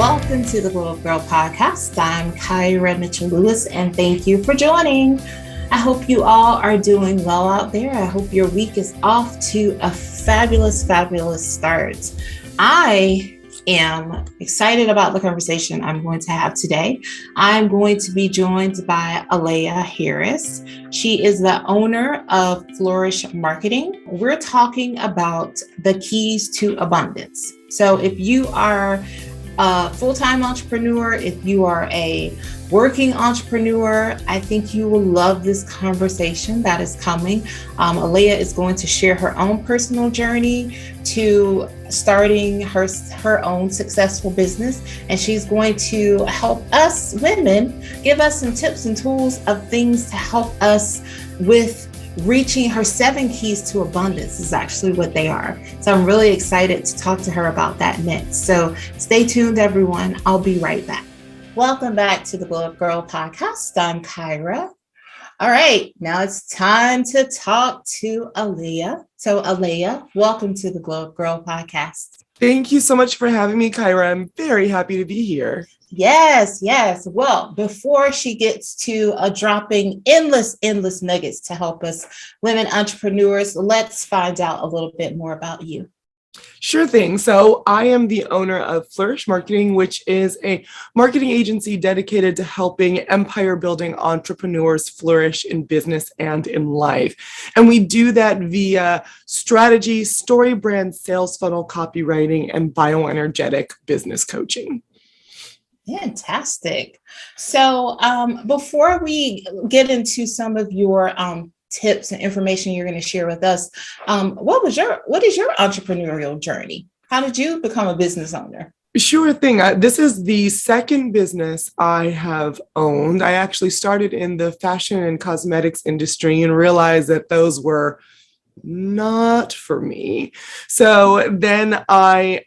Welcome to the Gyrl podcast. I'm Gyrl Mitchell-Lewis, and thank you for joining. I hope you all are doing well out there. I hope your week is off to a fabulous, fabulous start. I am excited about the conversation I'm going to have today. I'm going to be joined by Aleya Harris. She is the owner of Flourish Marketing. We're talking about the keys to abundance. So if you are a full-time entrepreneur, if you are a working entrepreneur, I think you will love this conversation that is coming. Aleya is going to share her own personal journey to starting her own successful business, and she's going to help us women, give us some tips and tools of things to help us with reaching her 7 keys to abundance is actually what they are. So I'm really excited to talk to her about that next. So stay tuned, everyone. I'll be right back. Welcome back to the Gyrl podcast. I'm Gyrl. All right, now it's time to talk to Aleya. So Aleya, welcome to the Gyrl podcast. Thank you so much for having me, Gyrl. I'm very happy to be here. Yes. Well, before she gets to dropping endless nuggets to help us women entrepreneurs, let's find out a little bit more about you. Sure thing. So I am the owner of Flourish Marketing, which is a marketing agency dedicated to helping empire building entrepreneurs flourish in business and in life. And we do that via strategy, story brand, sales funnel, copywriting, and bioenergetic business coaching. Fantastic. So before we get into some of your tips and information you're going to share with us, what is your entrepreneurial journey? How did you become a business owner? Sure thing. This is the second business I have owned. I actually started in the fashion and cosmetics industry and realized that those were not for me. So then I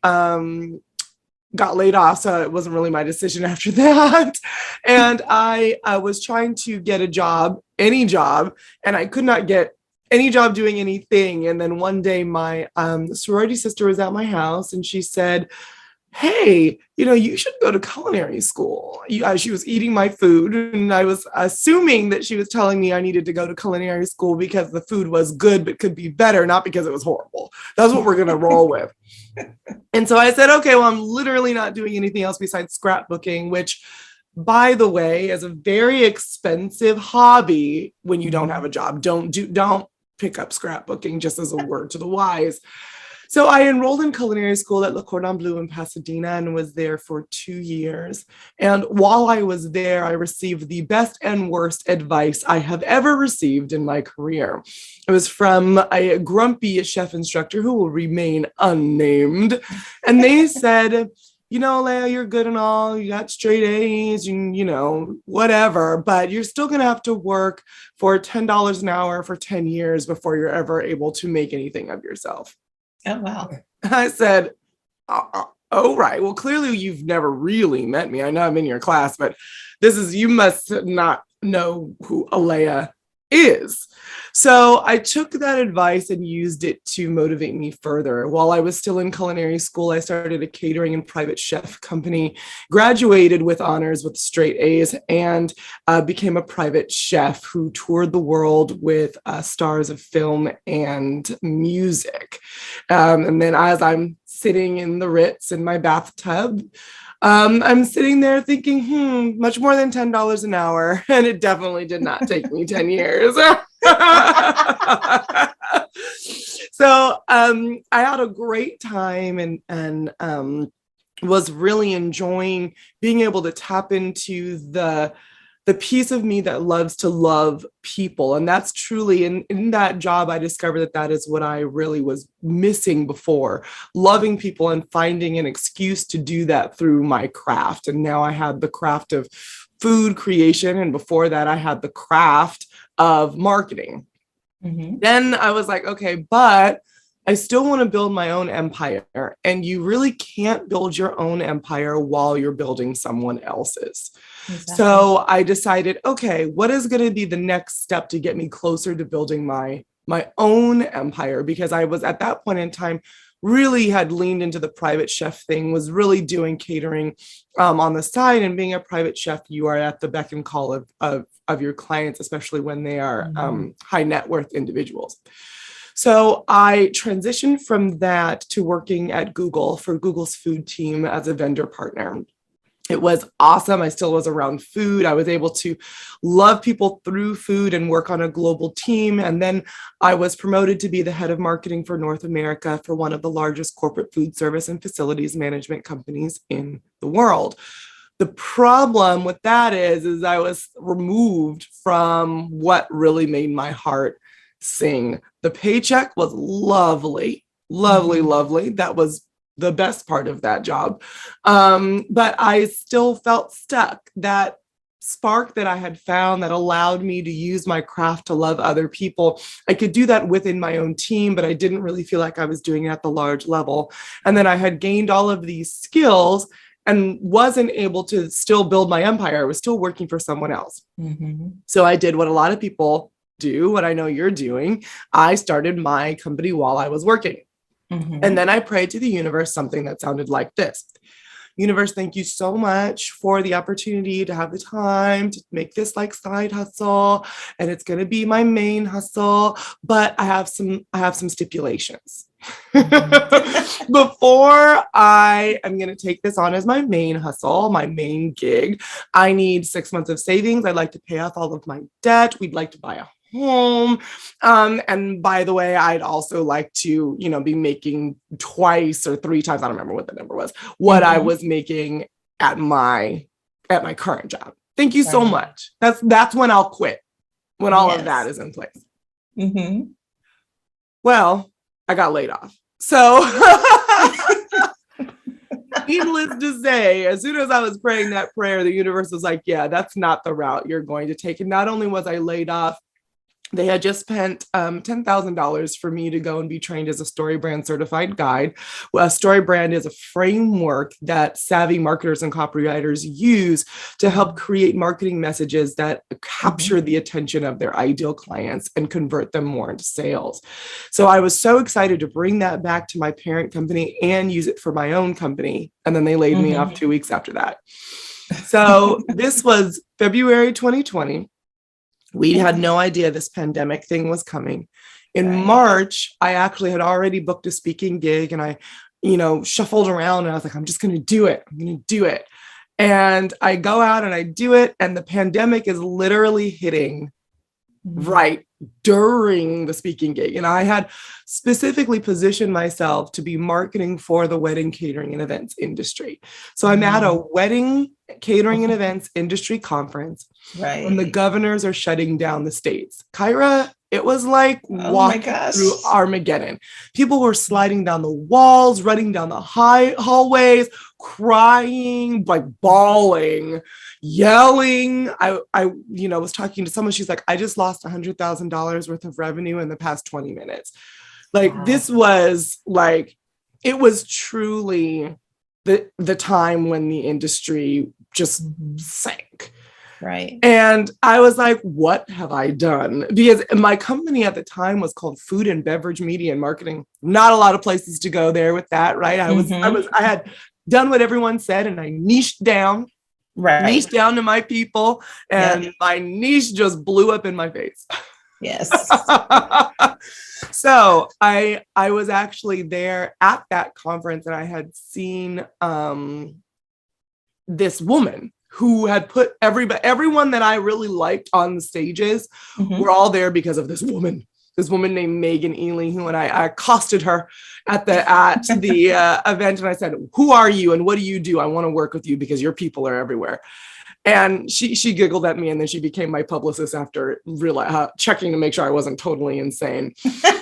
got laid off, so it wasn't really my decision after that. And I was trying to get a job, any job, and I could not get any job doing anything. And then one day my sorority sister was at my house and she said, hey, you should go to culinary school. She was eating my food, and I was assuming that she was telling me I needed to go to culinary school because the food was good but could be better, not because it was horrible. That's what we're going to roll with. And so I said, okay, well, I'm literally not doing anything else besides scrapbooking, which, by the way, is a very expensive hobby when you don't have a job. Don't pick up scrapbooking, just as a word to the wise. So I enrolled in culinary school at Le Cordon Bleu in Pasadena and was there for 2 years. And while I was there, I received the best and worst advice I have ever received in my career. It was from a grumpy chef instructor who will remain unnamed. And they said, Aleya, you're good and all, you got straight A's, whatever, but you're still going to have to work for $10 an hour for 10 years before you're ever able to make anything of yourself. Oh, wow. I said, oh, right. Well, clearly you've never really met me. I know I'm in your class, but you must not know who Aleya is. So I took that advice and used it to motivate me further. While I was still in culinary school, I started a catering and private chef company, graduated with honors with straight A's, and became a private chef who toured the world with stars of film and music. And then as I'm sitting in the Ritz in my bathtub, I'm sitting there thinking, much more than $10 an hour. And it definitely did not take me 10 years. So I had a great time and was really enjoying being able to tap into the piece of me that loves to love people. And that's truly, in that job, I discovered that is what I really was missing before, loving people and finding an excuse to do that through my craft. And now I had the craft of food creation. And before that, I had the craft of marketing. Mm-hmm. Then I was like, okay, but I still want to build my own empire. And you really can't build your own empire while you're building someone else's. Exactly. So I decided, okay, what is going to be the next step to get me closer to building my my own empire, because I was at that point in time really had leaned into the private chef thing, was really doing catering on the side. And being a private chef, you are at the beck and call of your clients, especially when they are high net worth individuals. So I transitioned from that to working at Google for Google's food team as a vendor partner. It was awesome. I still was around food. I was able to love people through food and work on a global team. And then I was promoted to be the head of marketing for North America for one of the largest corporate food service and facilities management companies in the world. The problem with that is I was removed from what really made my heart sing. The paycheck was lovely, lovely, lovely. That was the best part of that job. But I still felt stuck. That spark that I had found that allowed me to use my craft to love other people. I could do that within my own team, but I didn't really feel like I was doing it at the large level. And then I had gained all of these skills and wasn't able to still build my empire. I was still working for someone else. So I did what a lot of people do, what I know you're doing. I started my company while I was working. And then I prayed to the universe something that sounded like this. Universe, thank you so much for the opportunity to have the time to make this like side hustle. And it's going to be my main hustle, but I have some stipulations. Before I am going to take this on as my main hustle, my main gig, I need 6 months of savings. I'd like to pay off all of my debt. We'd like to buy a home. And by the way, I'd also like to, be making twice or three times, I don't remember what the number was, what I was making at my current job. Thank you so much. That's when I'll quit, when all of that is in place. Well, I got laid off. So needless to say, as soon as I was praying that prayer, the universe was like, yeah, that's not the route you're going to take. And not only was I laid off, they had just spent $10,000 for me to go and be trained as a StoryBrand certified guide. Well, a StoryBrand is a framework that savvy marketers and copywriters use to help create marketing messages that capture the attention of their ideal clients and convert them more into sales. So I was so excited to bring that back to my parent company and use it for my own company. And then they laid me off 2 weeks after that. So this was February 2020. We had no idea this pandemic thing was coming. In March, I actually had already booked a speaking gig and I, shuffled around and I was like, I'm just going to do it. I'm going to do it. And I go out and I do it. And the pandemic is literally hitting right during the speaking gig. And I had specifically positioned myself to be marketing for the wedding catering and events industry. So I'm at a wedding catering and events industry conference. When the governors are shutting down the states. Kyra, it was like walking through Armageddon. People were sliding down the walls, running down the hallways, crying, like bawling, yelling. I was talking to someone. She's like, I just lost $100,000 worth of revenue in the past 20 minutes. This was like, it was truly the time when the industry just sank. Right. And I was like, what have I done? Because my company at the time was called Food and Beverage Media and Marketing. Not a lot of places to go there with that, right? I had done what everyone said and I niched down to my people and my niche just blew up in my face. Yes. So I was actually there at that conference and I had seen this woman who had put everyone that I really liked on the stages were all there because of this woman named Megan Ely, who and I accosted her at the event. And I said, who are you? And what do you do? I want to work with you because your people are everywhere. And she giggled at me and then she became my publicist after checking to make sure I wasn't totally insane.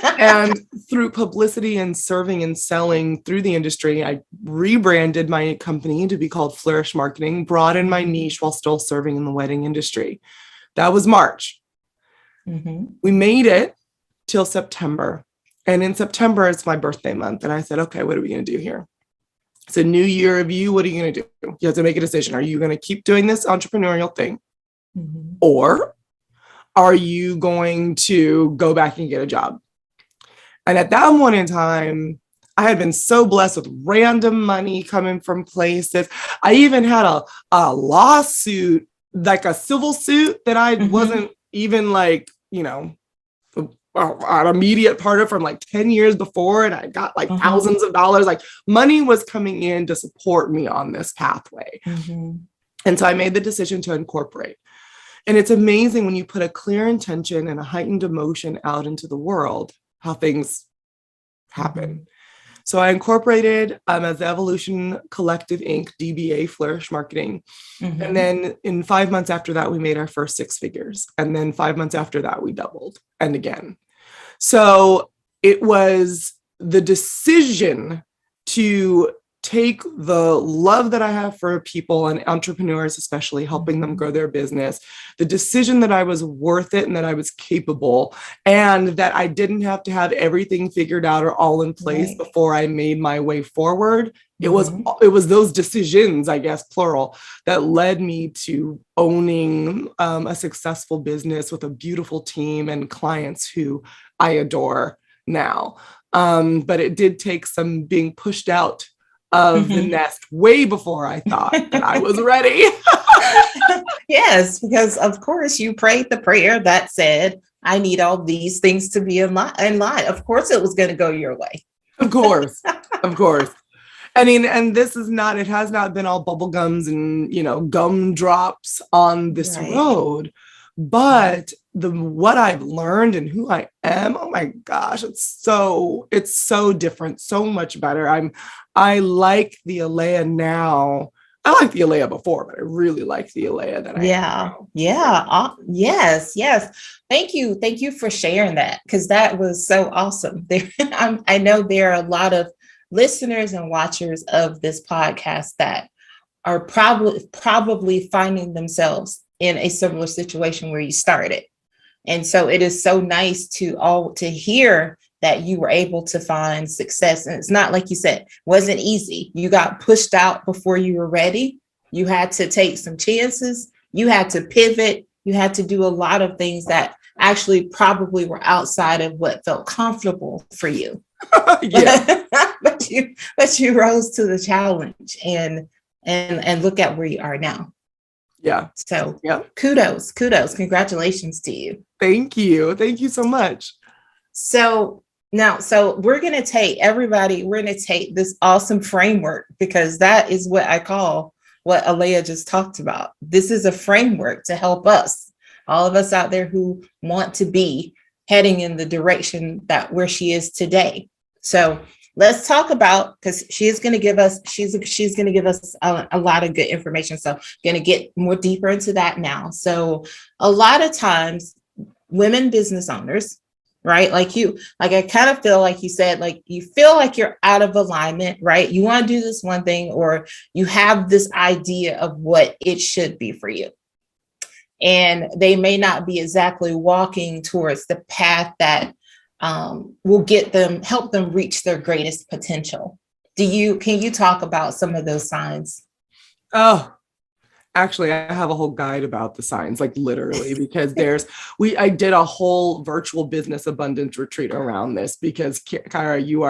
And through publicity and serving and selling through the industry, I rebranded my company to be called Flourish Marketing, broadened my niche while still serving in the wedding industry. That was March. We made it till September. And in September, it's my birthday month. And I said, okay, what are we going to do here? It's a new year of you. What are you going to do? You have to make a decision. Are you going to keep doing this entrepreneurial thing? Or are you going to go back and get a job? And at that point in time, I had been so blessed with random money coming from places. I even had a lawsuit, like a civil suit that I wasn't even like, an immediate part of from like 10 years before. And I got like thousands of dollars, like money was coming in to support me on this pathway. And so I made the decision to incorporate. And it's amazing when you put a clear intention and a heightened emotion out into the world, how things happen. So I incorporated as the Evolution Collective Inc., DBA, Flourish Marketing. And then in 5 months after that, we made our first 6 figures. And then 5 months after that, we doubled and again. So it was the decision to take the love that I have for people and entrepreneurs, especially helping them grow their business, the decision that I was worth it and that I was capable, and that I didn't have to have everything figured out or all in place before I made my way forward. It was those decisions, I guess, plural, that led me to owning a successful business with a beautiful team and clients who I adore now. But it did take some being pushed out of the nest way before I thought that I was ready. Yes, because of course you prayed the prayer that said, I need all these things to be in line. Of course it was going to go your way. Of course. I mean, and it has not been all bubble gums and, gumdrops on this road, but what I've learned and who I am, oh my gosh, it's so different, so much better. I like the Aleya now. I like the Aleya before, but I really like the Aleya that I am now. Yes. Thank you for sharing that, because that was so awesome. I know there are a lot of listeners and watchers of this podcast that are probably finding themselves in a similar situation where you started. And so it is so nice to hear that you were able to find success. And it's not, like you said, wasn't easy. You got pushed out before you were ready. You had to take some chances. You had to pivot. You had to do a lot of things that actually probably were outside of what felt comfortable for you. but you rose to the challenge and look at where you are now. Yeah. So kudos. Congratulations to you. Thank you so much. So we're going to take this awesome framework, because that is what I call what Aleya just talked about. This is a framework to help us, all of us out there who want to be heading in the direction that where she is today. So let's talk about, because she's going to give us a lot of good information. So going to get more deeper into that now. So a lot of times women business owners, right? Like I kind of feel like you said, like you feel like you're out of alignment, right? You want to do this one thing, or you have this idea of what it should be for you. And they may not be exactly walking towards the path that will help them reach their greatest potential. Can you talk about some of those signs? Oh, actually, I have a whole guide about the signs, like literally, because I did a whole virtual business abundance retreat around this, because Kyra, you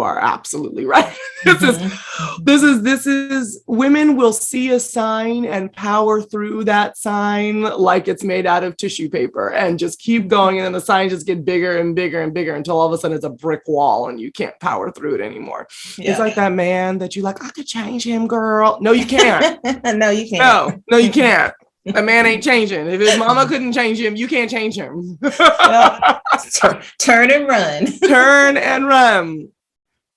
are absolutely right. This is women will see a sign and power through that sign like it's made out of tissue paper and just keep going. And then the signs just get bigger and bigger and bigger until all of a sudden it's a brick wall and you can't power through it anymore. Yeah. It's like that man that you like, I could change him, girl. No, you can't. No, you can't. No, you can't. A man ain't changing. If his mama couldn't change him, you can't change him. Turn and run. Turn and run.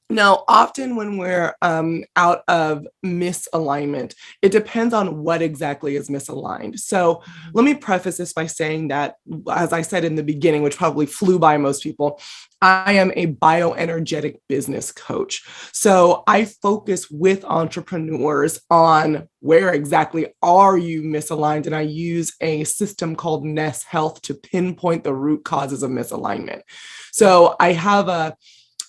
Now, often when we're out of misalignment, it depends on what exactly is misaligned. So let me preface this by saying that, as I said in the beginning, which probably flew by most people, I am a bioenergetic business coach. So I focus with entrepreneurs on where exactly are you misaligned, and I use a system called Ness Health to pinpoint the root causes of misalignment. So I have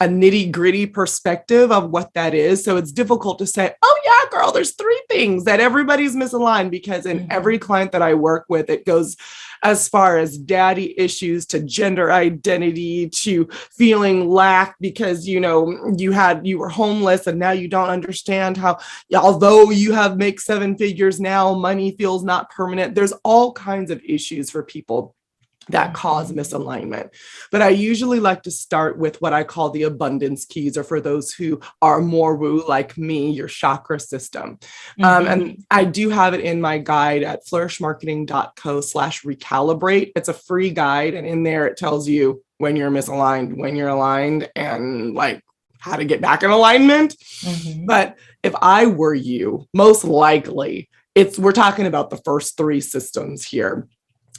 nitty gritty perspective of what that is. So it's difficult to say, oh yeah, girl, there's 3 things that everybody's misaligned, because in every client that I work with, it goes as far as daddy issues to gender identity to feeling lack because, you were homeless and now you don't understand how, although you make 7 figures now, money feels not permanent. There's all kinds of issues for people that cause misalignment. But I usually like to start with what I call the abundance keys, or for those who are more woo like me, your chakra system. And I do have it in my guide at flourishmarketing.co/recalibrate. It's a free guide. And in there, it tells you when you're misaligned, when you're aligned, and like how to get back in alignment. But if I were you, most likely we're talking about the first 3 systems here.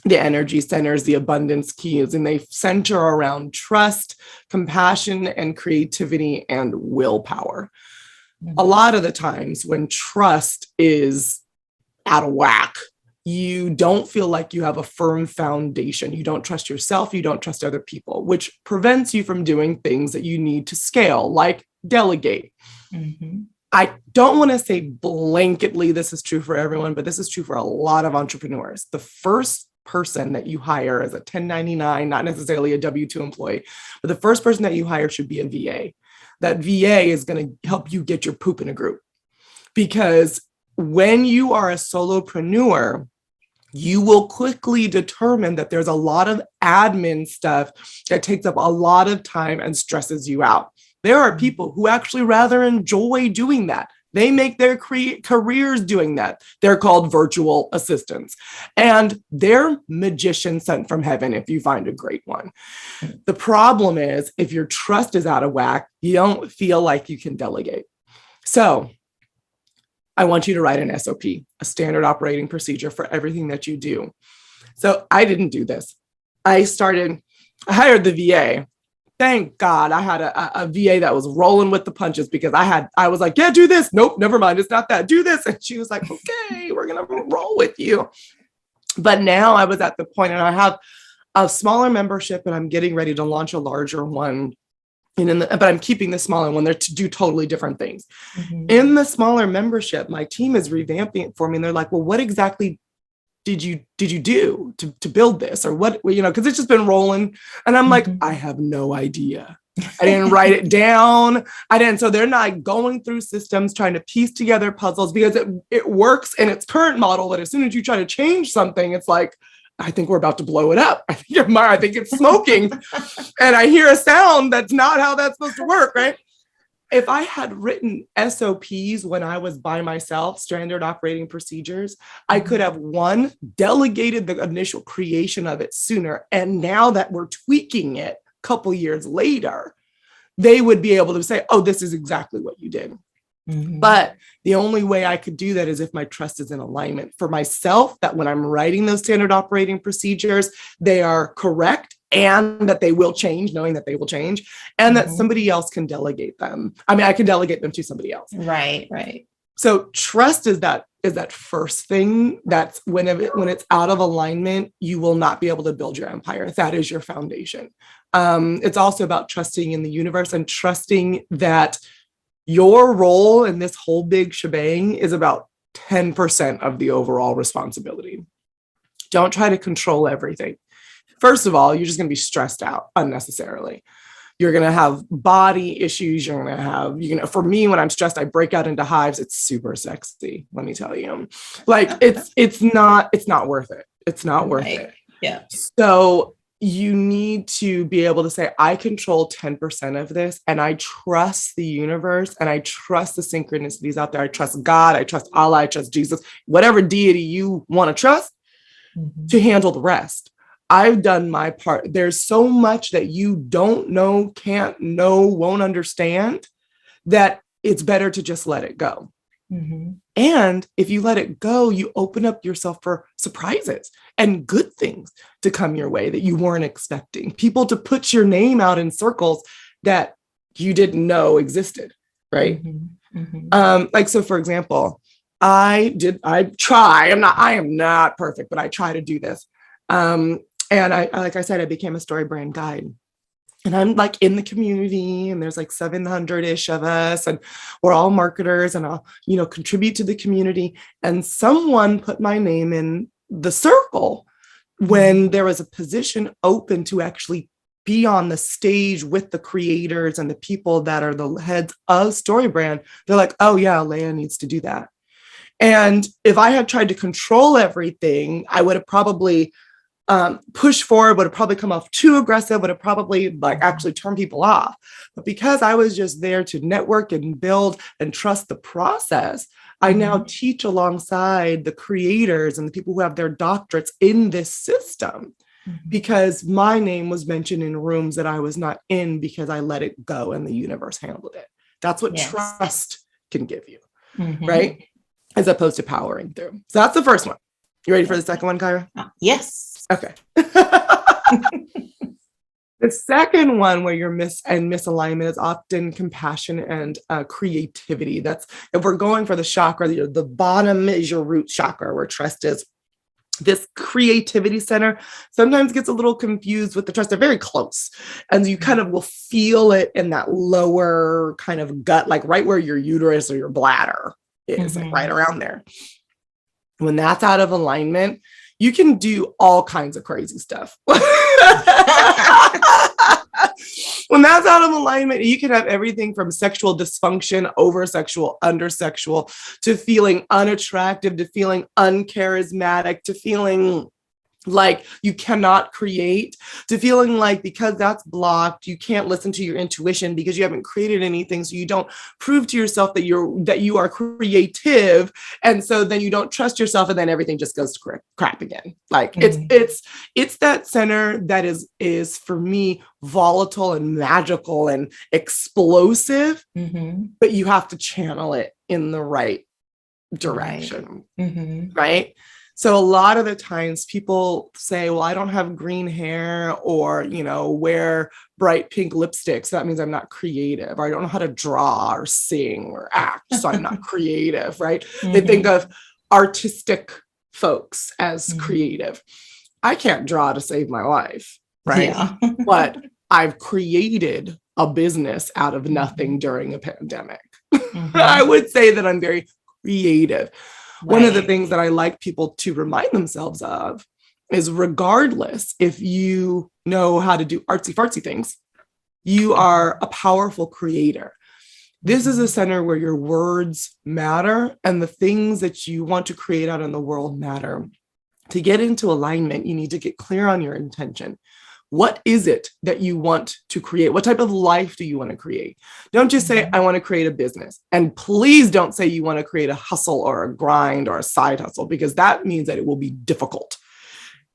The energy centers, the abundance keys, and they center around trust, compassion, and creativity and willpower. A lot of the times when trust is out of whack, you don't feel like you have a firm foundation. You don't trust yourself. You don't trust other people, which prevents you from doing things that you need to scale, like delegate. I don't want to say blanketly this is true for everyone, but this is true for a lot of entrepreneurs. The first person that you hire as a 1099, not necessarily a W-2 employee, but the first person that you hire should be a VA. That VA is going to help you get your poop in a group. Because when you are a solopreneur, you will quickly determine that there's a lot of admin stuff that takes up a lot of time and stresses you out. There are people who actually rather enjoy doing that. They make their careers doing that. They're called virtual assistants. And they're magicians sent from heaven if you find a great one. The problem is, if your trust is out of whack, you don't feel like you can delegate. So I want you to write an SOP, a standard operating procedure for everything that you do. So I didn't do this. I hired the VA. Thank God I had a VA that was rolling with the punches, because I was like, yeah, do this. Nope, never mind. It's not that. Do this. And she was like, okay, we're going to roll with you. But now I was at the point, and I have a smaller membership, and I'm getting ready to launch a larger one. But I'm keeping the smaller one there to do totally different things. In the smaller membership, my team is revamping it for me. And they're like, well, what exactly did you do to build this, or what, because it's just been rolling. And I'm like, I have no idea. I didn't write it down. So they're not going through systems, trying to piece together puzzles, because it works in its current model. But as soon as you try to change something, it's like, I think we're about to blow it up. I think it's smoking. And I hear a sound that's not how that's supposed to work, right? If I had written SOPs when I was by myself, standard operating procedures, I could have, one, delegated the initial creation of it sooner. And now that we're tweaking it a couple years later, they would be able to say, oh, this is exactly what you did. But the only way I could do that is if my trust is in alignment for myself, that when I'm writing those standard operating procedures, they are correct, and that they will change, knowing that they will change, and that somebody else can delegate them. I mean, I can delegate them to somebody else. Right. So trust is that first thing. That's when it's out of alignment, you will not be able to build your empire. That is your foundation. It's also about trusting in the universe and trusting that your role in this whole big shebang is about 10% of the overall responsibility. Don't try to control everything. First of all, you're just going to be stressed out unnecessarily. You're going to have body issues. You're going to have, for me, when I'm stressed, I break out into hives. It's super sexy. Let me tell you, like it's not worth it. It's not worth it. Yeah. So you need to be able to say, I control 10% of this, and I trust the universe, and I trust the synchronicities out there. I trust God. I trust Allah. I trust Jesus, whatever deity you want to trust, to handle the rest. I've done my part. There's so much that you don't know, can't know, won't understand, that it's better to just let it go. And if you let it go, you open up yourself for surprises and good things to come your way that you weren't expecting. People to put your name out in circles that you didn't know existed, right? So for example, I am not perfect, but I try to do this. And I, like I said, I became a story brand guide. And I'm like in the community, and there's like 700-ish of us, and we're all marketers, and I'll, contribute to the community. And someone put my name in the circle when there was a position open to actually be on the stage with the creators and the people that are the heads of StoryBrand. They're like, oh yeah, Aleya needs to do that. And if I had tried to control everything, I would have probably pushed forward, would have probably come off too aggressive, would have probably like actually turned people off. But because I was just there to network and build and trust the process, I now teach alongside the creators and the people who have their doctorates in this system, because my name was mentioned in rooms that I was not in because I let it go and the universe handled it. That's what trust can give you, right? As opposed to powering through. So that's the first one. You ready for the second one, Gyrl? Yes. Okay. The second one where you're misalignment is often compassion and creativity. That's, if we're going for the chakra, the bottom is your root chakra, where trust is. This creativity center sometimes gets a little confused with the trust. They're very close. And you kind of will feel it in that lower kind of gut, like right where your uterus or your bladder is, like right around there. When that's out of alignment, you can do all kinds of crazy stuff. When that's out of alignment, you can have everything from sexual dysfunction, over sexual, under sexual, to feeling unattractive, to feeling uncharismatic, to feeling like you cannot create, to feeling like because that's blocked, you can't listen to your intuition because you haven't created anything. So you don't prove to yourself that you are creative. And so then you don't trust yourself, and then everything just goes to crap again. Like it's that center that is for me volatile and magical and explosive, but you have to channel it in the right direction, right? So a lot of the times people say, well, I don't have green hair, or, wear bright pink lipstick, so that means I'm not creative, or I don't know how to draw or sing or act, so I'm not creative, right? They think of artistic folks as creative. I can't draw to save my life, right? Yeah. But I've created a business out of nothing during a pandemic. I would say that I'm very creative. Right. One of the things that I like people to remind themselves of is, regardless if you know how to do artsy fartsy things, you are a powerful creator. This is a center where your words matter and the things that you want to create out in the world matter. To get into alignment, you need to get clear on your intention. What is it that you want to create? What type of life do you want to create? Don't just say, I want to create a business. And please don't say you want to create a hustle or a grind or a side hustle, because that means that it will be difficult.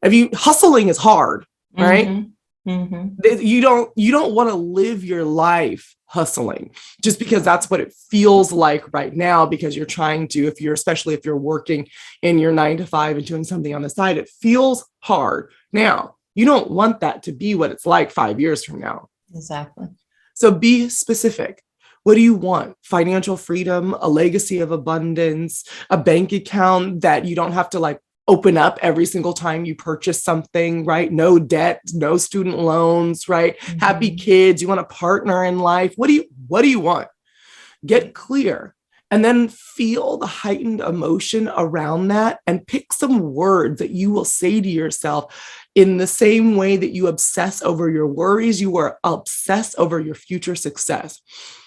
Hustling is hard, right? You don't want to live your life hustling just because that's what it feels like right now, because you're trying to, especially if you're working in your 9 to 5 and doing something on the side, it feels hard. Now, you don't want that to be what it's like 5 years from now. Exactly. So be specific. What do you want? Financial freedom, a legacy of abundance, a bank account that you don't have to open up every single time you purchase something, right? No debt, no student loans, right? Happy kids. You want a partner in life. What do you want? Get clear. And then feel the heightened emotion around that, and pick some words that you will say to yourself in the same way that you obsess over your worries, you are obsessed over your future success.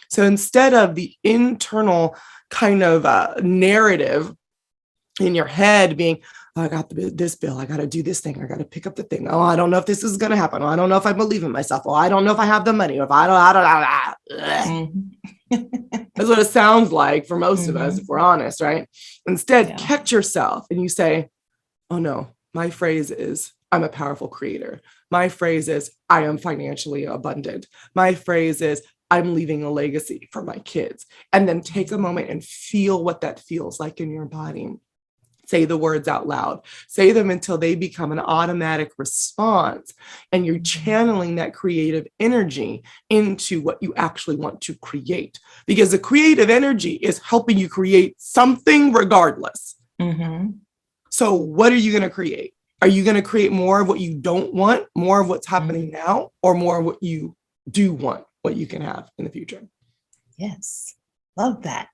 So instead of the internal kind of narrative in your head being, oh, I got this bill, I got to do this thing, I got to pick up the thing. Oh, I don't know if this is going to happen. Oh, I don't know if I believe in myself. Oh, I don't know if I have the money. Or if I don't. That's what it sounds like for most of us, if we're honest, right? Instead, catch yourself and you say, oh no, my phrase is, I'm a powerful creator. My phrase is, I am financially abundant. My phrase is, I'm leaving a legacy for my kids. And then take a moment and feel what that feels like in your body. Say the words out loud. Say them until they become an automatic response. And you're channeling that creative energy into what you actually want to create. Because the creative energy is helping you create something regardless. So what are you going to create? Are you going to create more of what you don't want, more of what's happening now, or more of what you do want what you can have in the future. Yes. Love that.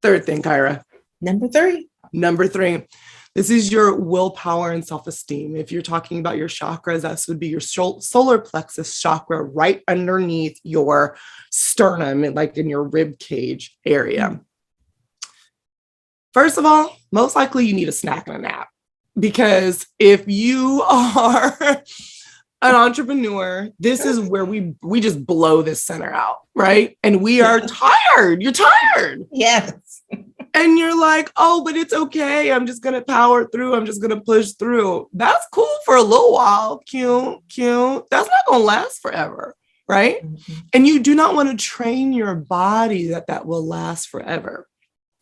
Third thing, Kyra. Number three. This is your willpower and self-esteem. If you're talking about your chakras, that would be your solar plexus chakra right underneath your sternum, like in your rib cage area. First of all, most likely you need a snack and a nap, because if you are an entrepreneur, this is where we just blow this center out, right? And we are tired. You're tired. Yes. And you're like, oh, but it's okay. I'm just going to power through. I'm just going to push through. That's cool for a little while. Cute. That's not going to last forever, right? Mm-hmm. And you do not want to train your body that will last forever.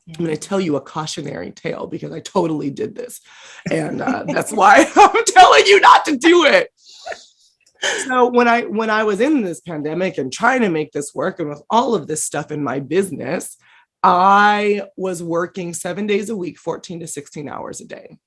Yeah. I'm going to tell you a cautionary tale because I totally did this. And that's why I'm telling you not to do it. So when I was in this pandemic and trying to make this work, and with all of this stuff in my business, I was working 7 days a week, 14 to 16 hours a day.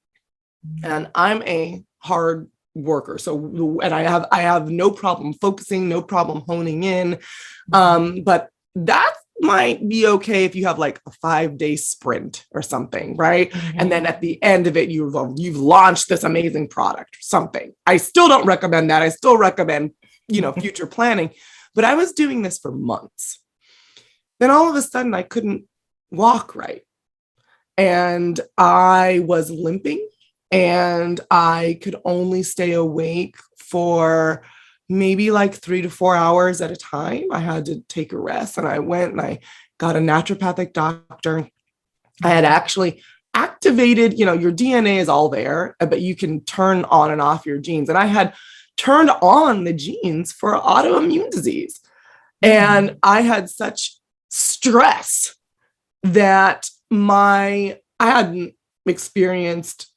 And I'm a hard worker. So, and I have no problem focusing, no problem honing in. But that might be okay if you have like a 5-day sprint or something, right? Mm-hmm. And then at the end of it, you've launched this amazing product or something. I still don't recommend that. I still recommend, future planning. But I was doing this for months. Then all of a sudden I couldn't walk right. And I was limping, and I could only stay awake for maybe like 3 to 4 hours at a time. I had to take a rest, and I went and I got a naturopathic doctor. I had actually activated, your DNA is all there, but you can turn on and off your genes. And I had turned on the genes for autoimmune disease. And I had such stress that I hadn't experienced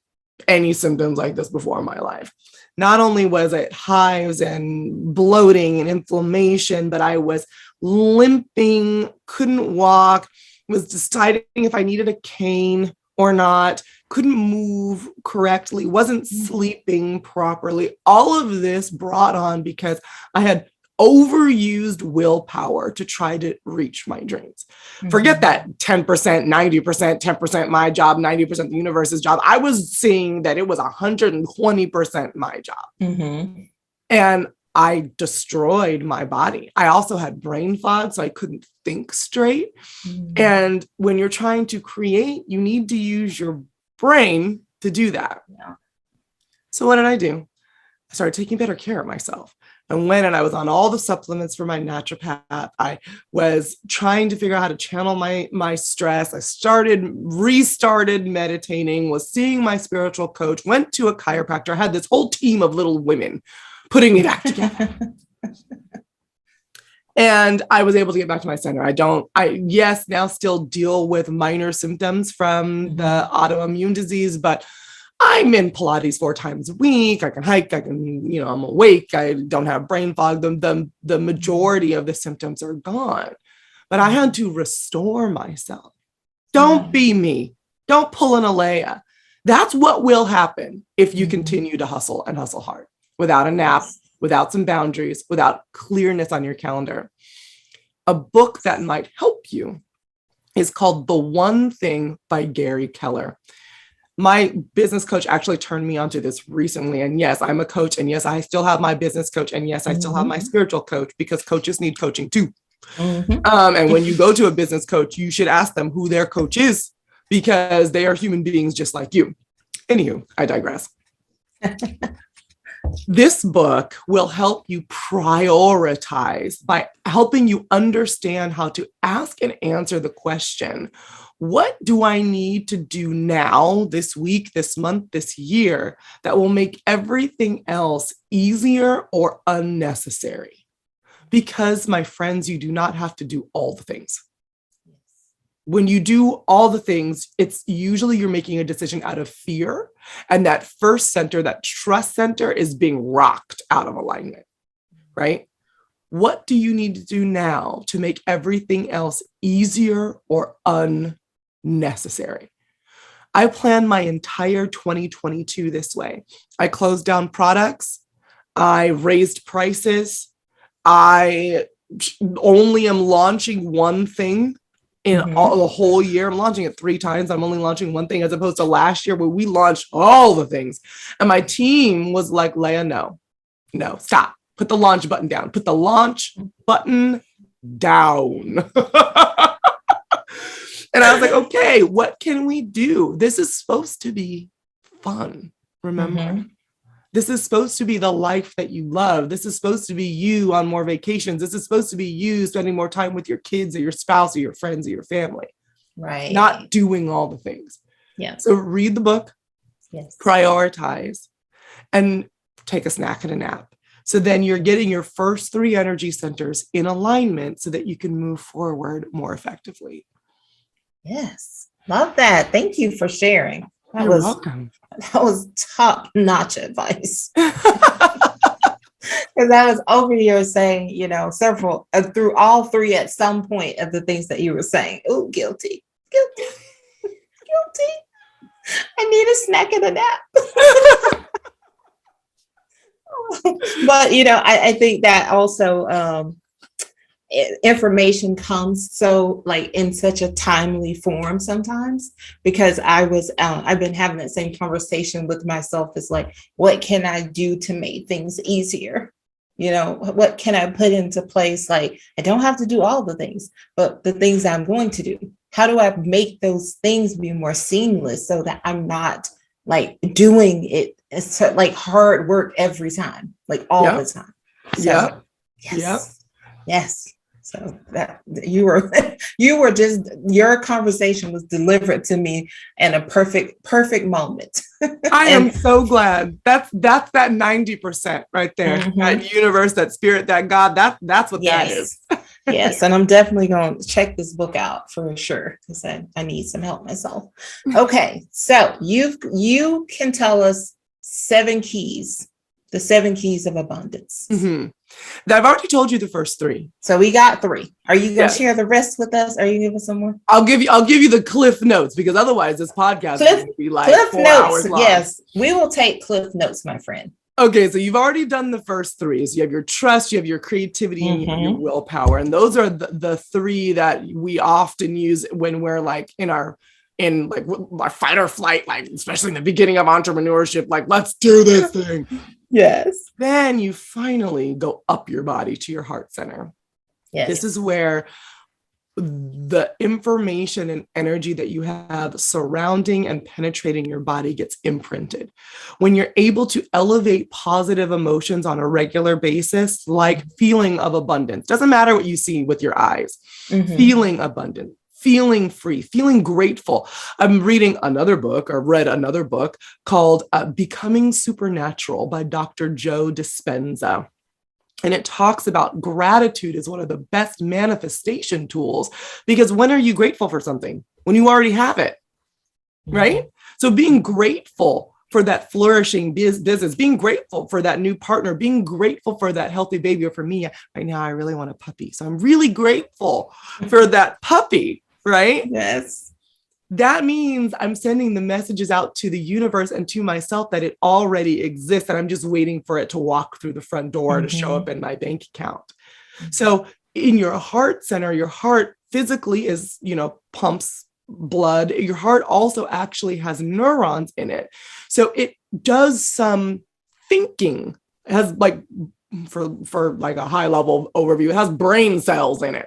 any symptoms like this before in my life. Not only was it hives and bloating and inflammation, but I was limping, couldn't walk, was deciding if I needed a cane or not, couldn't move correctly, wasn't sleeping properly. All of this brought on because I had overused willpower to try to reach my dreams. Mm-hmm. Forget that 10%, 90%, 10% my job, 90% the universe's job. I was seeing that it was 120% my job. Mm-hmm. And I destroyed my body. I also had brain fog, so I couldn't think straight. Mm-hmm. And when you're trying to create, you need to use your brain to do that. Yeah. So what did I do? I started taking better care of myself. And I was on all the supplements for my naturopath. I was trying to figure out how to channel my stress. I restarted meditating, was seeing my spiritual coach, went to a chiropractor. I had this whole team of little women putting me back together. And I was able to get back to my center. I now still deal with minor symptoms from the autoimmune disease, but I'm in Pilates 4 times a week. I can hike. I'm awake. I don't have brain fog. The majority of the symptoms are gone, but I had to restore myself. Don't be me. Don't pull an Aleya. That's what will happen if you continue to hustle and hustle hard without a nap, without some boundaries, without clearness on your calendar. A book that might help you is called The One Thing by Gary Keller. My business coach actually turned me onto this recently. And yes, I'm a coach. And yes, I still have my business coach. And yes, I still have my spiritual coach, because coaches need coaching too. Mm-hmm. And when you go to a business coach, you should ask them who their coach is, because they are human beings just like you. Anywho, I digress. This book will help you prioritize by helping you understand how to ask and answer the question, what do I need to do now, this week, this month, this year, that will make everything else easier or unnecessary? Because, my friends, you do not have to do all the things. When you do all the things, it's usually you're making a decision out of fear. And that first center, that trust center, is being rocked out of alignment, right? What do you need to do now to make everything else easier or unnecessary? I planned my entire 2022 this way. I closed down products. I raised prices. I only am launching one thing in the whole year. I'm launching it 3 times. I'm only launching one thing, as opposed to last year where we launched all the things. And my team was like, Leah, no, stop. Put the launch button down. Put the launch button down. And I was like, okay, what can we do? This is supposed to be fun. Remember? This is supposed to be the life that you love. This is supposed to be you on more vacations. This is supposed to be you spending more time with your kids or your spouse or your friends or your family. Right. Not doing all the things. Yeah. So read the book, yes, prioritize, and take a snack and a nap. So then you're getting your first 3 energy centers in alignment so that you can move forward more effectively. Yes. Love that. Thank you for sharing. You're welcome. That was top-notch advice. Because I was over here saying, several through all 3 at some point of the things that you were saying. Oh, guilty. I need a snack and a nap. But, I think that also information comes so like in such a timely form sometimes, because I've been having that same conversation with myself. Is like, what can I do to make things easier? What can I put into place? Like, I don't have to do all the things, but the things I'm going to do, how do I make those things be more seamless so that I'm not like doing it? It's like hard work every time, like all the time. So, yes. So that you were just, your conversation was delivered to me in a perfect moment. I am so glad. That's that 90% right there. That universe, that spirit, that God, that's what that is. Yes. And I'm definitely going to check this book out for sure, because I need some help myself. Okay. So you can tell us 7 keys, the 7 keys of abundance. I've already told you the first 3. So we got 3. Are you going to share the rest with us? Are you giving some more? I'll give you the cliff notes, because otherwise this podcast is going to be like cliff 4 notes, hours long. Yes, we will take cliff notes, my friend. Okay, so you've already done the first 3. So you have your trust, you have your creativity, and you have your willpower. And those are the 3 that we often use when we're like in our fight or flight, like especially in the beginning of entrepreneurship, like, let's do this thing. Yes. Then you finally go up your body to your heart center. Yes. This is where the information and energy that you have surrounding and penetrating your body gets imprinted. When you're able to elevate positive emotions on a regular basis, like feeling of abundance, doesn't matter what you see with your eyes, feeling abundant, feeling free, feeling grateful. I'm reading another book, or read another book called Becoming Supernatural by Dr. Joe Dispenza. And it talks about gratitude as one of the best manifestation tools, because when are you grateful for something? When you already have it, right? So being grateful for that flourishing business, being grateful for that new partner, being grateful for that healthy baby. Or for me right now, I really want a puppy. So I'm really grateful for that puppy. Right? Yes. That means I'm sending the messages out to the universe and to myself that it already exists, and I'm just waiting for it to walk through the front door to show up in my bank account. So in your heart center, your heart physically is, pumps blood. Your heart also actually has neurons in it. So it does some thinking. It has like, for like a high level overview, it has brain cells in it.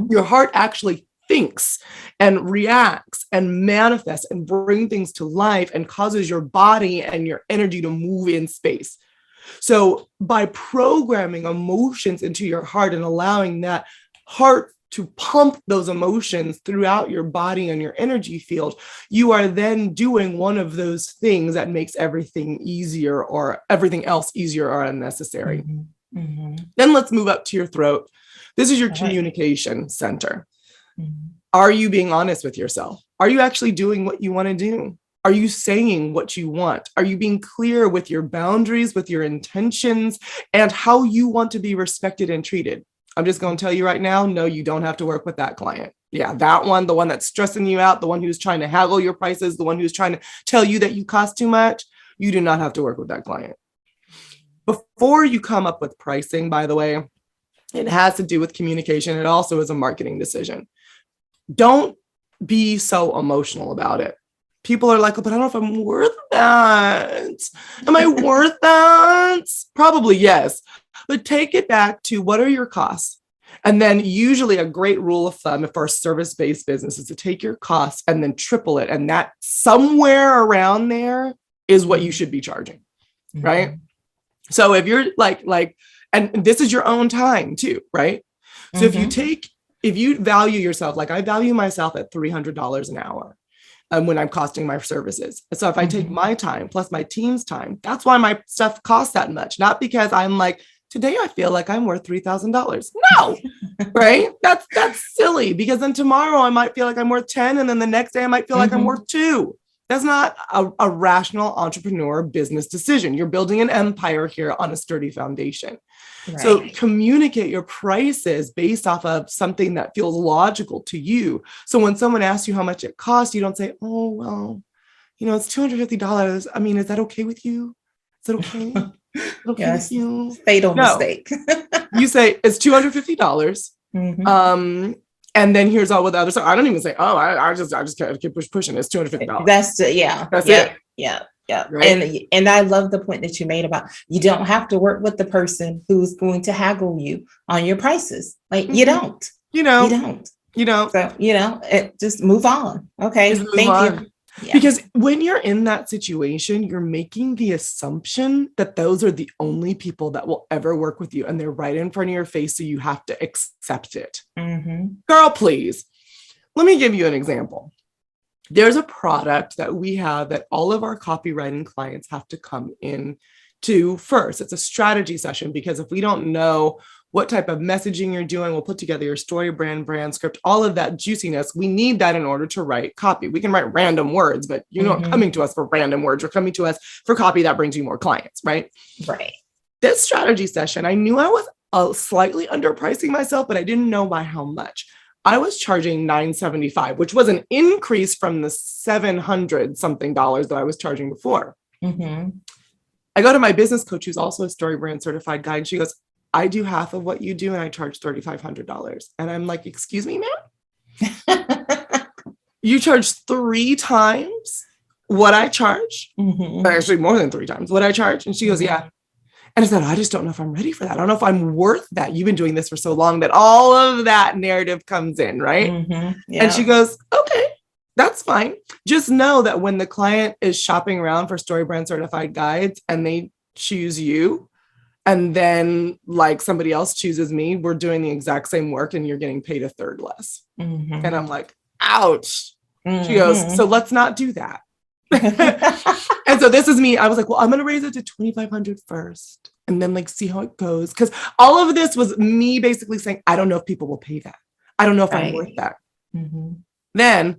Your heart actually thinks and reacts and manifests and bring things to life and causes your body and your energy to move in space. So by programming emotions into your heart and allowing that heart to pump those emotions throughout your body and your energy field, you are then doing one of those things that makes everything easier, or everything else easier or unnecessary. Then let's move up to your throat. This is your communication center. Are you being honest with yourself? Are you actually doing what you want to do? Are you saying what you want? Are you being clear with your boundaries, with your intentions, and how you want to be respected and treated? I'm just going to tell you right now, no, you don't have to work with that client. Yeah, that one, the one that's stressing you out, the one who's trying to haggle your prices, the one who's trying to tell you that you cost too much, you do not have to work with that client. Before you come up with pricing, by the way, It has to do with communication. It also is a marketing decision. Don't be so emotional about it. People are like, but I don't know if I'm worth that. Am I worth that? Probably yes. But take it back to what are your costs? And then usually a great rule of thumb for a service-based business is to take your costs and then triple it. And that somewhere around there is what you should be charging, right? So if you're like, and this is your own time too, right? So if you value yourself, like I value myself at $300 an hour when I'm costing my services. So if I take my time plus my team's time, that's why my stuff costs that much. Not because I'm like, today I feel like I'm worth $3,000. No, right? That's silly, because then tomorrow I might feel like I'm worth 10, and then the next day I might feel like I'm worth 2. That's not a rational entrepreneur business decision. You're building an empire here on a sturdy foundation. Right. So communicate your prices based off of something that feels logical to you. So when someone asks you how much it costs, you don't say, oh, well, it's $250. I mean, is that okay with you? Is it okay? Okay yes. with you? Fatal mistake. You say it's $250. And then here's all with the other stuff. I don't even say, oh, I just keep pushing. It's $250. That's it. Yeah. Right? And I love the point that you made about you don't have to work with the person who's going to haggle you on your prices. Like you don't. You don't. So just move on. Okay. Thank you. Yeah. Because when you're in that situation, you're making the assumption that those are the only people that will ever work with you, and they're right in front of your face, so you have to accept it. Girl, please. Let me give you an example. There's a product that we have that all of our copywriting clients have to come in to first. It's a strategy session, because if we don't know what type of messaging you're doing, we'll put together your story, brand script, all of that juiciness. We need that in order to write copy. We can write random words, but you're not coming to us for random words. You're coming to us for copy that brings you more clients, right? Right. This strategy session, I knew I was slightly underpricing myself, but I didn't know by how much. I was charging $975, which was an increase from the $700 something that I was charging before. I go to my business coach, who's also a story brand certified guide. And she goes, I do half of what you do, and I charge $3,500. And I'm like, excuse me, ma'am? You charge 3 times what I charge? Actually, more than 3 times what I charge. And she goes, yeah. And I said, I just don't know if I'm ready for that. I don't know if I'm worth that. You've been doing this for so long that all of that narrative comes in, right? Yeah. And she goes, okay, that's fine. Just know that when the client is shopping around for story brand certified guides and they choose you, and then like somebody else chooses me, we're doing the exact same work and you're getting paid a third less. And I'm like, ouch. She goes, so let's not do that. And so this is me. I was like, well, I'm going to raise it to $2,500 first and then like see how it goes. Because all of this was me basically saying, I don't know if people will pay that. I don't know if I'm worth that. Then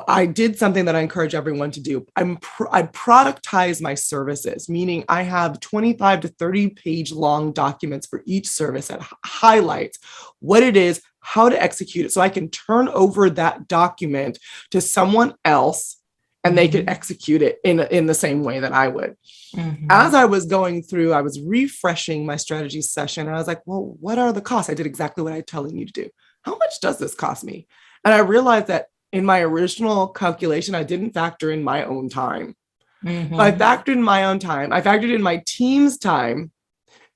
I did something that I encourage everyone to do. I productize my services, meaning I have 25 to 30 page long documents for each service that highlights what it is, how to execute it. So I can turn over that document to someone else and they could execute it in the same way that I would. As I was going through, I was refreshing my strategy session. And I was like, well, what are the costs? I did exactly what I'm telling you to do. How much does this cost me? And I realized that in my original calculation, I didn't factor in my own time. So I factored in my own time. I factored in my team's time,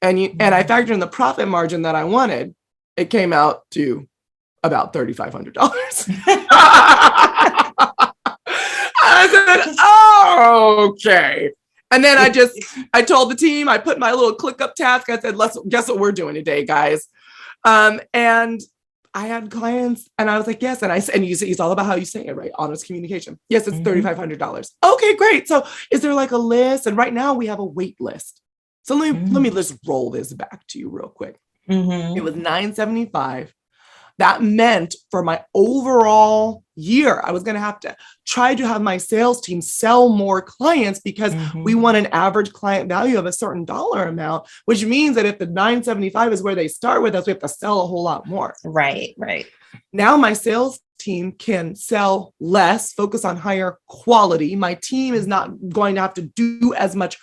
and I factored in the profit margin that I wanted. It came out to about $3,500. I said, oh, okay. And then I told the team, I put my little ClickUp task. I said, guess what we're doing today, guys. And I had clients and I was like, yes. And he's all about how you say it, right? Honest communication. Yes, it's $3,500. Okay, great. So is there like a list? And right now we have a wait list. So let me just roll this back to you real quick. It was $975. That meant for my overall year, I was going to have to try to have my sales team sell more clients because we want an average client value of a certain dollar amount, which means that if the $975 is where they start with us, we have to sell a whole lot more. Right. Now my sales team can sell less, focus on higher quality. My team is not going to have to do as much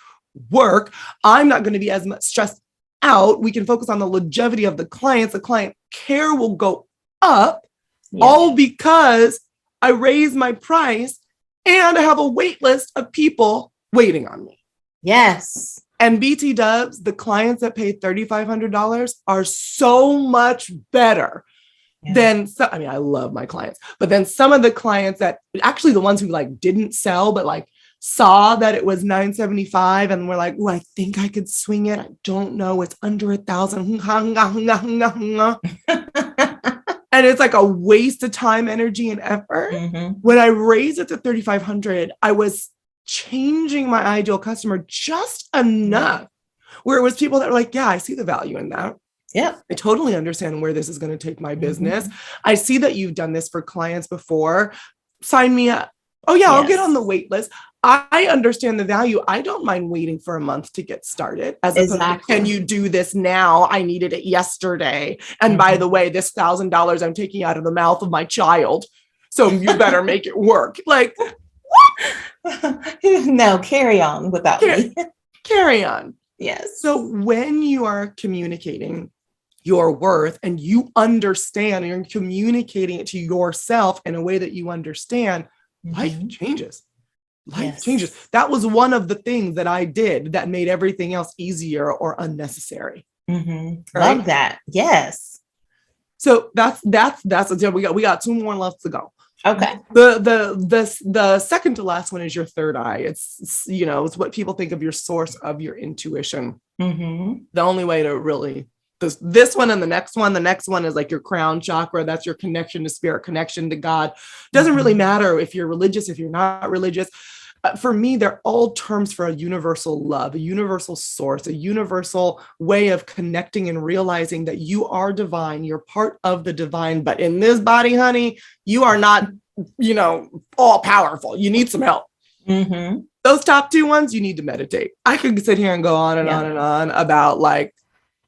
work. I'm not going to be as much stressed out, we can focus on the longevity of the clients. The client care will go up, Yeah. all because I raise my price and I have a wait list of people waiting on me. Yes. And BT Dubs, the clients that pay $3,500 are so much better than, I mean, I love my clients, but then some of the clients that actually the ones who like didn't sell, but like saw that it was $975 and were like, oh, I think I could swing it. I don't know. It's under 1,000. And it's like a waste of time, energy, and effort. Mm-hmm. When I raised it to $3,500, I was changing my ideal customer just enough where it was people that were like, yeah, I see the value in that. Yeah. I totally understand where this is going to take my business. I see that you've done this for clients before. Sign me up. Oh yeah, I'll get on the wait list. I understand the value. I don't mind waiting for a month to get started. As opposed to, can you do this now? I needed it yesterday. And by the way, this $1,000 I'm taking out of the mouth of my child. So you better make it work. Like, what? No, carry on without me. Carry on. Yes. So when you are communicating your worth and you understand, and you're communicating it to yourself in a way that you understand, life changes. Life changes. That was one of the things that I did that made everything else easier or unnecessary. Right? Love that. Yes. So that's we got 2 more left to go. Okay. The second to last one is your third eye. It's it's what people think of your source of your intuition. The only way to really this one and the next one is like your crown chakra. That's your connection to spirit, connection to God. Doesn't really matter if you're religious, if you're not religious. For me, they're all terms for a universal love, a universal source, a universal way of connecting and realizing that you are divine. You're part of the divine, but in this body, honey, you are not, all powerful. You need some help. Those top 2 ones, you need to meditate. I could sit here and go on and on and on about like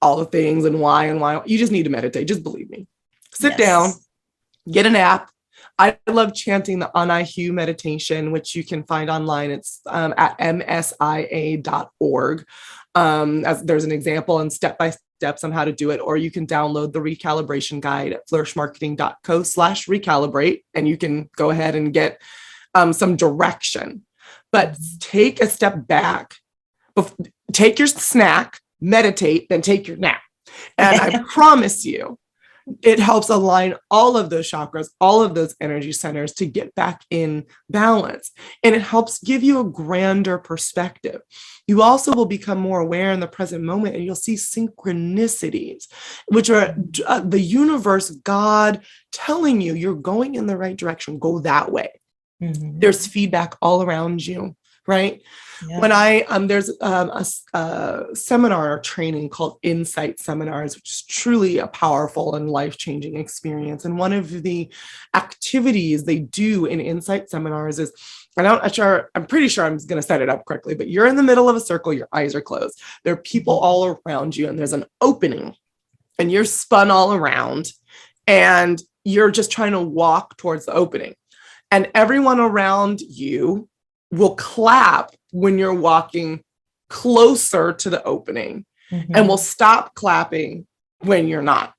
all the things and why. You just need to meditate. Just believe me. Sit down, get an app. I love chanting the Anahu meditation, which you can find online. It's at msia.org. As there's an example and step-by-steps on how to do it, or you can download the recalibration guide at flourishmarketing.co/recalibrate, and you can go ahead and get some direction. But take a step back, take your snack, meditate, then take your nap. And I promise you, it helps align all of those chakras, all of those energy centers to get back in balance. And it helps give you a grander perspective. You also will become more aware in the present moment, and you'll see synchronicities, which are the universe, God telling you you're going in the right direction. Go that way. There's feedback all around you. Right. Yeah. When there's a seminar or training called Insight Seminars, which is truly a powerful and life-changing experience. And one of the activities they do in Insight Seminars is, I'm pretty sure I'm going to set it up correctly, but you're in the middle of a circle, your eyes are closed. There are people all around you, and there's an opening, and you're spun all around, and you're just trying to walk towards the opening. And everyone around you will clap when you're walking closer to the opening, and will stop clapping when you're not.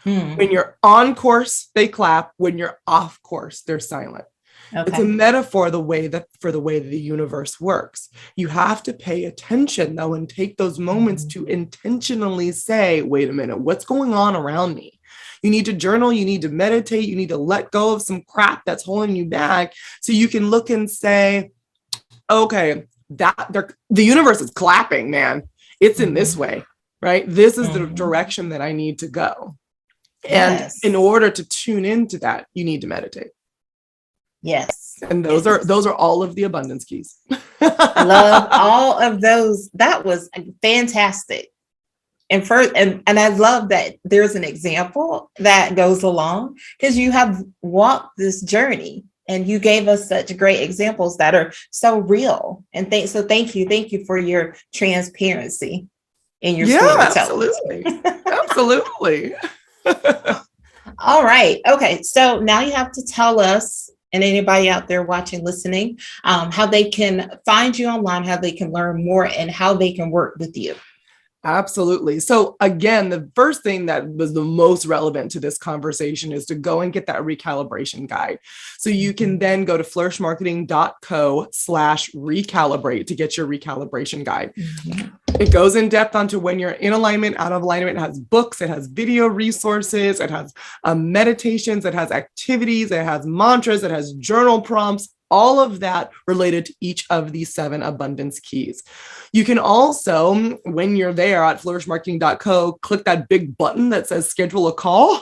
When you're on course, they clap. When you're off course, they're silent. It's a metaphor for the way that the universe works. You have to pay attention though, and take those moments to intentionally say, wait a minute, what's going on around me? You need to journal, you need to meditate, you need to let go of some crap that's holding you back, so you can look and say, okay, the universe is clapping, man. It's in this way, right? This is the direction that I need to go. And in order to tune into that, you need to meditate. Yes. And those are all of the abundance keys. Love all of those. That was fantastic. And I love that there's an example that goes along, because you have walked this journey. And you gave us such great examples that are so real. And thank you for your transparency in your storytelling. Absolutely. All right. Okay. So now you have to tell us, and anybody out there watching, listening, how they can find you online, how they can learn more, and how they can work with you. Absolutely. So again, the first thing that was the most relevant to this conversation is to go and get that recalibration guide. So you can then go to flourishmarketing.co/recalibrate to get your recalibration guide. Mm-hmm. It goes in depth onto when you're in alignment, out of alignment. It has books, it has video resources, it has meditations, it has activities, it has mantras, it has journal prompts, all of that related to each of these 7 abundance keys. You can also, when you're there at flourishmarketing.co, click that big button that says schedule a call.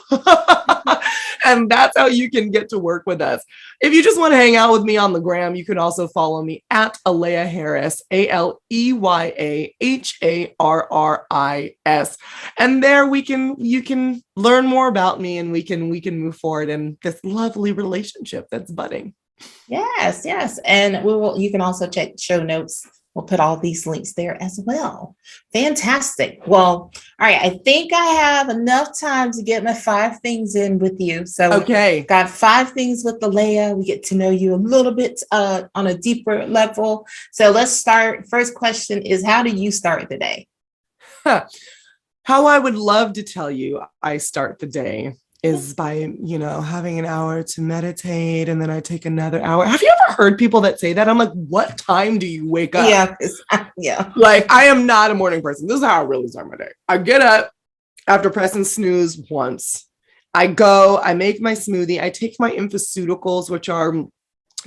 And that's how you can get to work with us. If you just want to hang out with me on the gram, you can also follow me at Aleya Harris, ALEYAHARRIS. And there you can learn more about me, and we can move forward in this lovely relationship that's budding. Yes. And you can also check show notes. We'll put all these links there as well. Fantastic. Well, all right. I think I have enough time to get my 5 things in with you. So okay, got 5 things with Aleya. We get to know you a little bit on a deeper level. So let's start. First question is, how do you start the day? How I would love to tell you I start the day is by, having an hour to meditate, and then I take another hour. Have you ever heard people that say that? I'm like, what time do you wake up? Yeah. Like, I am not a morning person. This is how I really start my day. I get up after pressing snooze once. I go, I make my smoothie. I take my infoceuticals, which are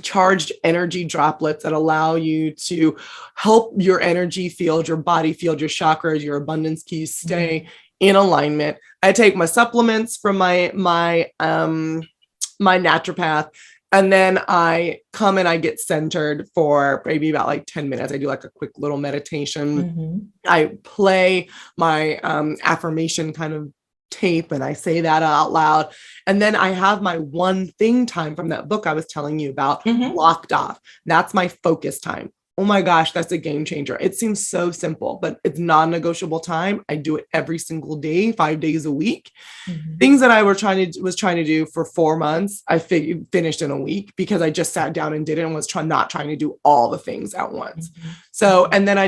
charged energy droplets that allow you to help your energy field, your body field, your chakras, your abundance keys stay in alignment. I take my supplements from my naturopath, and then I come and I get centered for maybe about like 10 minutes. I do like a quick little meditation. I play my affirmation kind of tape, and I say that out loud. And then I have my one thing time from that book I was telling you about blocked off. That's my focus time. Oh my gosh, that's a game changer. It seems so simple, but it's non-negotiable time. I do it every single day, 5 days a week. Things that I was trying to do for 4 months, I finished in a week because I just sat down and did it and was not trying to do all the things at once. So, and then I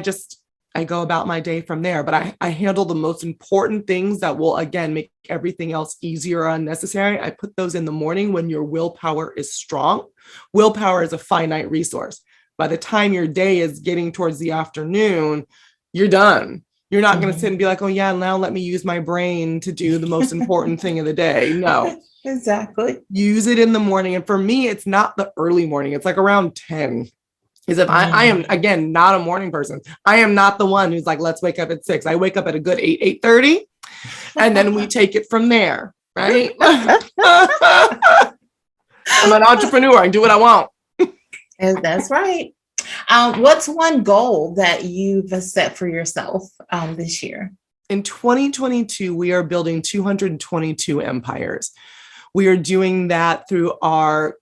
go about my day from there, but I handle the most important things that will, again, make everything else easier or unnecessary. I put those in the morning when your willpower is strong. Willpower is a finite resource. By the time your day is getting towards the afternoon, you're done. You're not going to sit and be like, oh yeah, now let me use my brain to do the most important thing of the day. No. Exactly. Use it in the morning. And for me, it's not the early morning. It's like around 10. Is if I am, again, not a morning person. I am not the one who's like, let's wake up at 6. I wake up at a good 8:30, and then we take it from there, right? I'm an entrepreneur. I do what I want. And that's right. What's one goal that you've set for yourself this year? In 2022, we are building 222 empires. We are doing that through our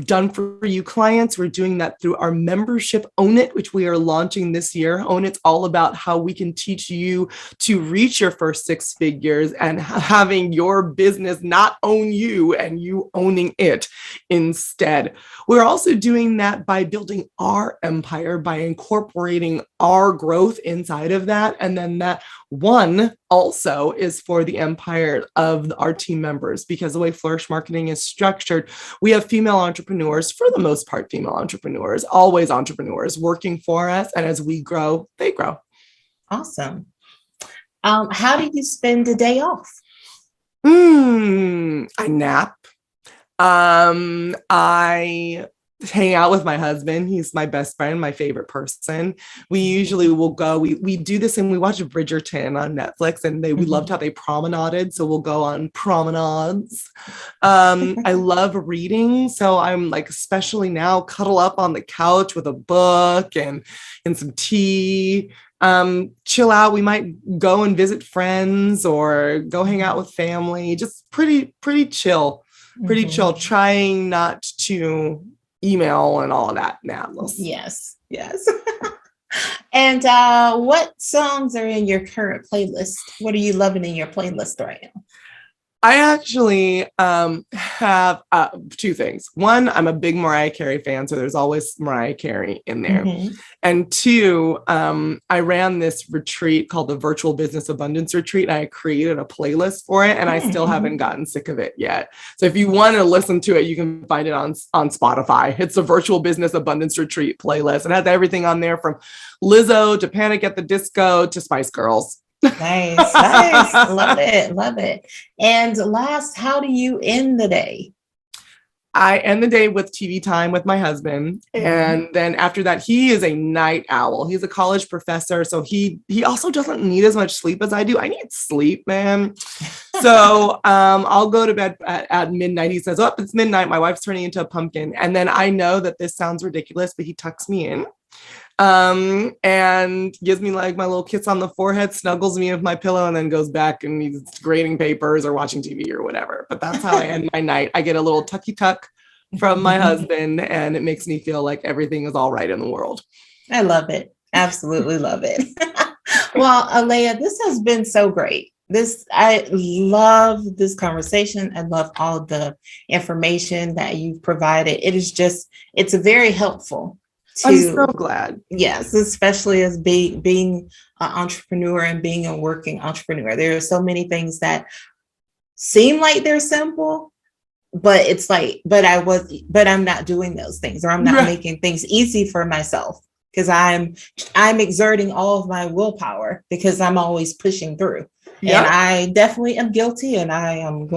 Done For You clients. We're doing that through our membership, Own It, which we are launching this year. Own It's all about how we can teach you to reach your first 6 figures and having your business not own you and you owning it instead. We're also doing that by building our empire, by incorporating our growth inside of that. And then that one also is for the empire of our team members, because the way Flourish Marketing is structured, we have female entrepreneurs, for the most part, female entrepreneurs, always entrepreneurs working for us. And as we grow, they grow. Awesome. How do you spend a day off? I nap. I hang out with my husband. He's my best friend, my favorite person. We usually will go, we do this, and we watch Bridgerton on Netflix, and we loved how they promenaded. So we'll go on promenades. I love reading. So I'm like, especially now, cuddle up on the couch with a book and some tea. Chill out. We might go and visit friends or go hang out with family. Just pretty chill, chill, trying not to email and all of that madness. Yes. And what songs are in your current playlist? What are you loving in your playlist right now? I actually have two things. One, I'm a big Mariah Carey fan, so there's always Mariah Carey in there. Mm-hmm. And two, I ran this retreat called the Virtual Business Abundance Retreat. And I created a playlist for it, and I still haven't gotten sick of it yet. So if you want to listen to it, you can find it on Spotify. It's the Virtual Business Abundance Retreat playlist. It has everything on there from Lizzo to Panic at the Disco to Spice Girls. Nice, nice. Love it, love it. And last, how do you end the day? I end the day with TV time with my husband. And then after that, he is a night owl. He's a college professor. So he also doesn't need as much sleep as I do. I need sleep, man. So I'll go to bed at midnight. He says, oh, it's midnight. My wife's turning into a pumpkin. And then I know that this sounds ridiculous, but he tucks me in. And gives me like my little kiss on the forehead, snuggles me with my pillow, and then goes back and he's grading papers or watching TV or whatever. But that's how I end my night. I get a little tucky tuck from my husband, and it makes me feel like everything is all right in the world. I love it. Absolutely love it. Well, Aleya, this has been so great. I love this conversation. I love all the information that you've provided. It's very helpful. I'm so glad. Yes, especially as being an entrepreneur and being a working entrepreneur. There are so many things that seem like they're simple, but it's like, but I'm not doing those things, or I'm not making things easy for myself, because I'm exerting all of my willpower because I'm always pushing through. Yep. And I definitely am guilty, and I've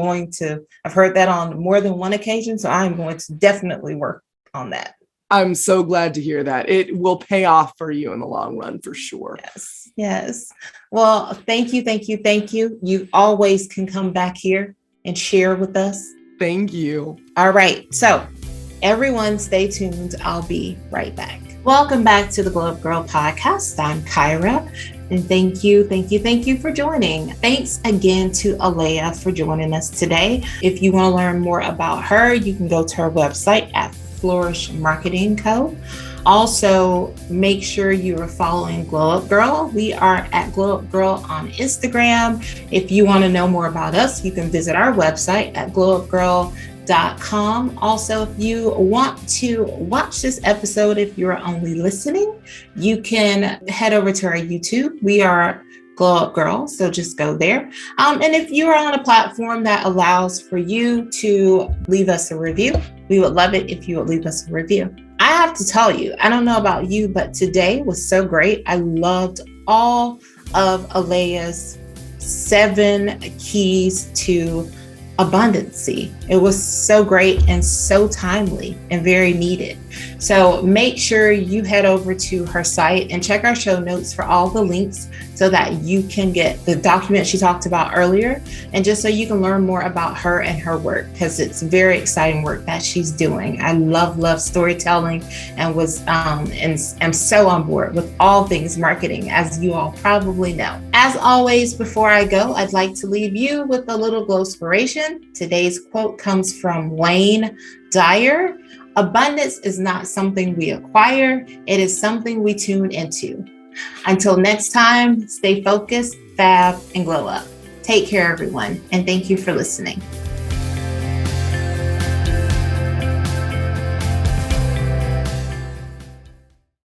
heard that on more than one occasion. So I'm going to definitely work on that. I'm so glad to hear that. It will pay off for you in the long run, for sure. Yes. Yes. Well, thank you. Thank you. Thank you. You always can come back here and share with us. Thank you. All right. So everyone stay tuned. I'll be right back. Welcome back to the Glow Up Gyrl podcast. I'm Kyra. And thank you for joining. Thanks again to Aleya for joining us today. If you want to learn more about her, you can go to her website at Flourish Marketing Co. Also, make sure you are following Glow Up Gyrl. We are at Glow Up Gyrl on Instagram. If you want to know more about us, you can visit our website at glowupgirl.com. Also, if you want to watch this episode, if you're only listening, you can head over to our YouTube. We are Glow Up Gyrl, so just go there. And if you're on a platform that allows for you to leave us a review, we would love it if you would leave us a review. I have to tell you, I don't know about you, but today was so great. I loved all of Aleya's 7 keys to abundancy. It was so great and so timely and very needed. So make sure you head over to her site and check our show notes for all the links so that you can get the document she talked about earlier, and just so you can learn more about her and her work, because it's very exciting work that she's doing. I love storytelling, and am so on board with all things marketing, as you all probably know. As always, before I go, I'd like to leave you with a little glowspiration. Today's quote comes from Wayne Dyer. Abundance is not something we acquire, it is something we tune into. Until next time, stay focused, fab, and glow up. Take care, everyone, and thank you for listening.